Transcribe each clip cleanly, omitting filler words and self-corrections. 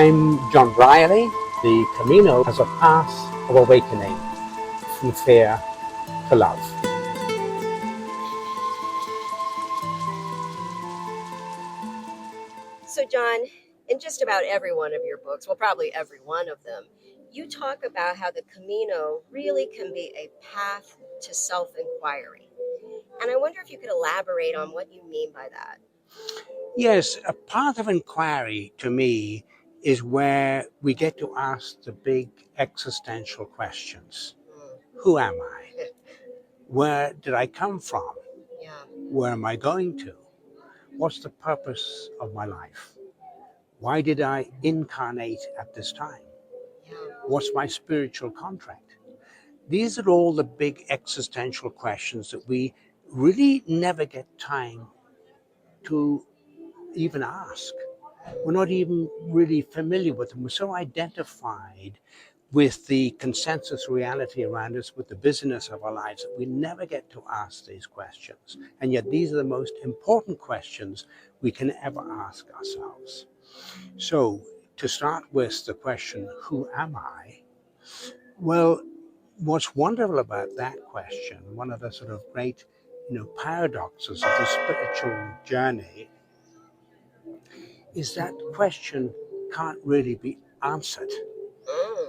I'm John Brieley. The Camino has a path of awakening from fear to love. So John, in just about every one of your books, well, probably every one of them, you talk about how the Camino really can be a path to self-inquiry. And I wonder if you could elaborate on what you mean by that. Yes, a path of inquiry to me is where we get to ask the big existential questions. Who am I? Where did I come from? Yeah. Where am I going to? What's the purpose of my life? Why did I incarnate at this time? Yeah. What's my spiritual contract? These are all the big existential questions that we really never get time to even ask. We're not even really familiar with them. We're so identified with the consensus reality around us, with the busyness of our lives, that we never get to ask these questions. And yet these are the most important questions we can ever ask ourselves. So to start with the question, who am I? Well, what's wonderful about that question, one of the sort of great, paradoxes of the spiritual journey, is that question can't really be answered.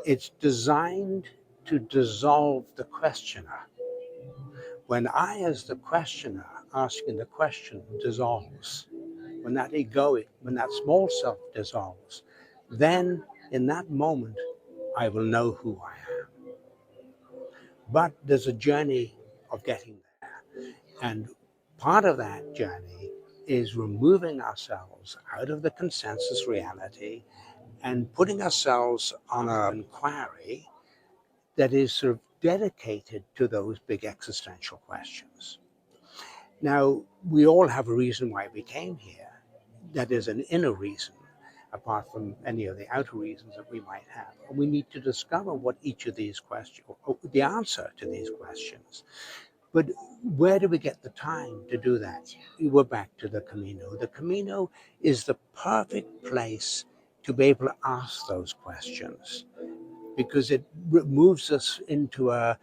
It's designed to dissolve the questioner. When I, as the questioner, asking the question dissolves, when that egoic, when that small self dissolves, then in that moment, I will know who I am. But there's a journey of getting there. And part of that journey is removing ourselves out of the consensus reality and putting ourselves on an inquiry that is sort of dedicated to those big existential questions. Now, we all have a reason why we came here. That is an inner reason, apart from any of the outer reasons that we might have. And we need to discover what each of these questions, the answer to these questions. But where do we get the time to do that? We're back to the Camino. The Camino is the perfect place to be able to ask those questions, because it moves us into a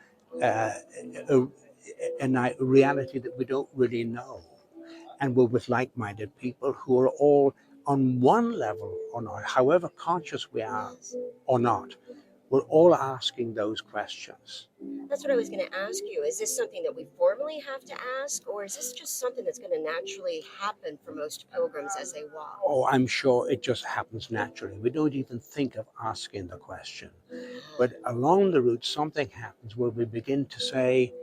reality that we don't really know. And we're with like-minded people who are all on one level or not, however conscious we are or not, we're all asking those questions. That's what I was going to ask you. Is this something that we formally have to ask, or is this just something that's going to naturally happen for most pilgrims as they walk? Oh, I'm sure it just happens naturally. We don't even think of asking the question. But along the route, something happens where we begin to say,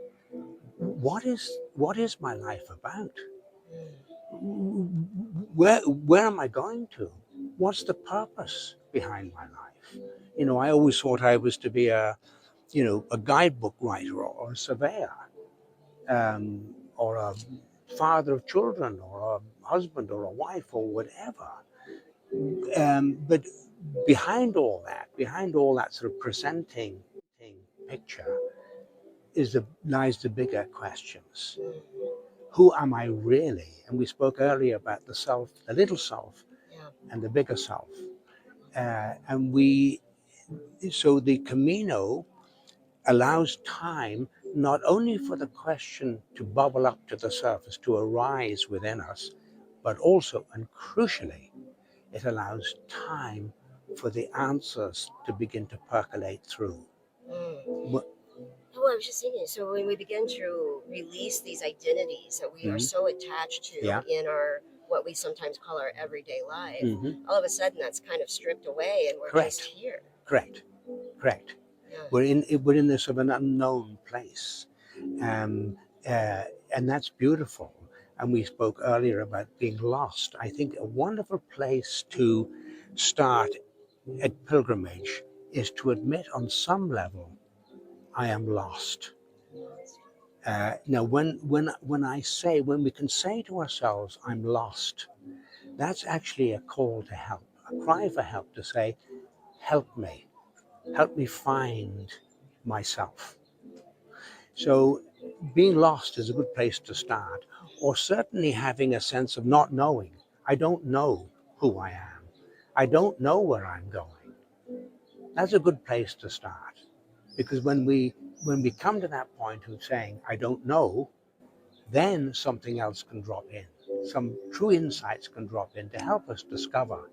what is my life about? Where am I going to? What's the purpose behind my life? I always thought I was to be a guidebook writer or a surveyor, or a father of children, or a husband or a wife or whatever. But behind all that sort of presenting picture lies the bigger questions. Who am I really? And we spoke earlier about the self, the little self, and the bigger self. So the Camino allows time not only for the question to bubble up to the surface, to arise within us, but also, and crucially, it allows time for the answers to begin to percolate through. Oh, I was just thinking. So when we begin to release these identities that we are so attached to in our what we sometimes call our everyday life, all of a sudden that's kind of stripped away, and we're just here. Correct. Yeah. We're in this sort of an unknown place, and that's beautiful. And we spoke earlier about being lost. I think a wonderful place to start a pilgrimage is to admit on some level, I am lost. Now, when we can say to ourselves, I'm lost, that's actually a call to help, a cry for help, to say, help me find myself. So being lost is a good place to start, or certainly having a sense of not knowing. I don't know who I am. I don't know where I'm going. That's a good place to start. Because when we come to that point of saying, I don't know, then something else can drop in. Some true insights can drop in to help us discover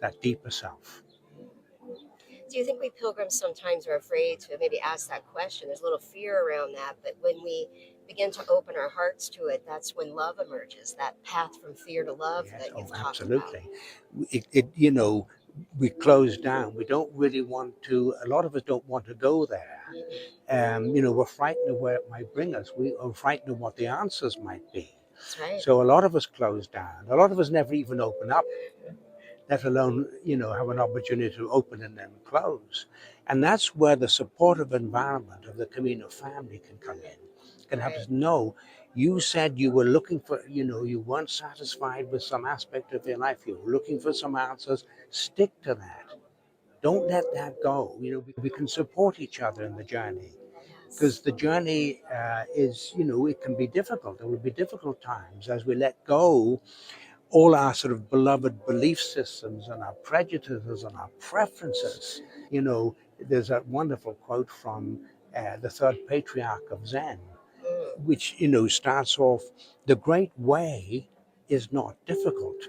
that deeper self. Do you think we pilgrims sometimes are afraid to maybe ask that question? There's a little fear around that, but when we begin to open our hearts to it, that's when love emerges, that path from fear to love Yes, that oh, you've talked about. absolutely. We close down. We don't really want to, a lot of us don't want to go there. We're frightened of where it might bring us. We are frightened of what the answers might be. That's right. So a lot of us close down. A lot of us never even open up, let alone, have an opportunity to open and then close. And that's where the supportive environment of the Camino family can come in, can help Right. us know. You said you were looking for, you weren't satisfied with some aspect of your life. You were looking for some answers. Stick to that. Don't let that go. We can support each other in the journey, because Yes. the journey is, it can be difficult. There will be difficult times as we let go all our sort of beloved belief systems and our prejudices and our preferences. There's that wonderful quote from the third patriarch of Zen, Mm. which, starts off, the great way is not difficult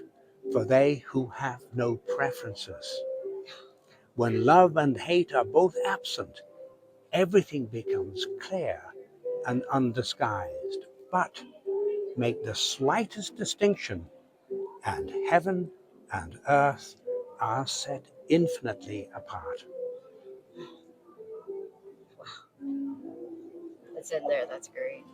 for they who have no preferences. When love and hate are both absent, everything becomes clear and undisguised. But make the slightest distinction, and heaven and earth are set infinitely apart. Wow. That's in there. That's great.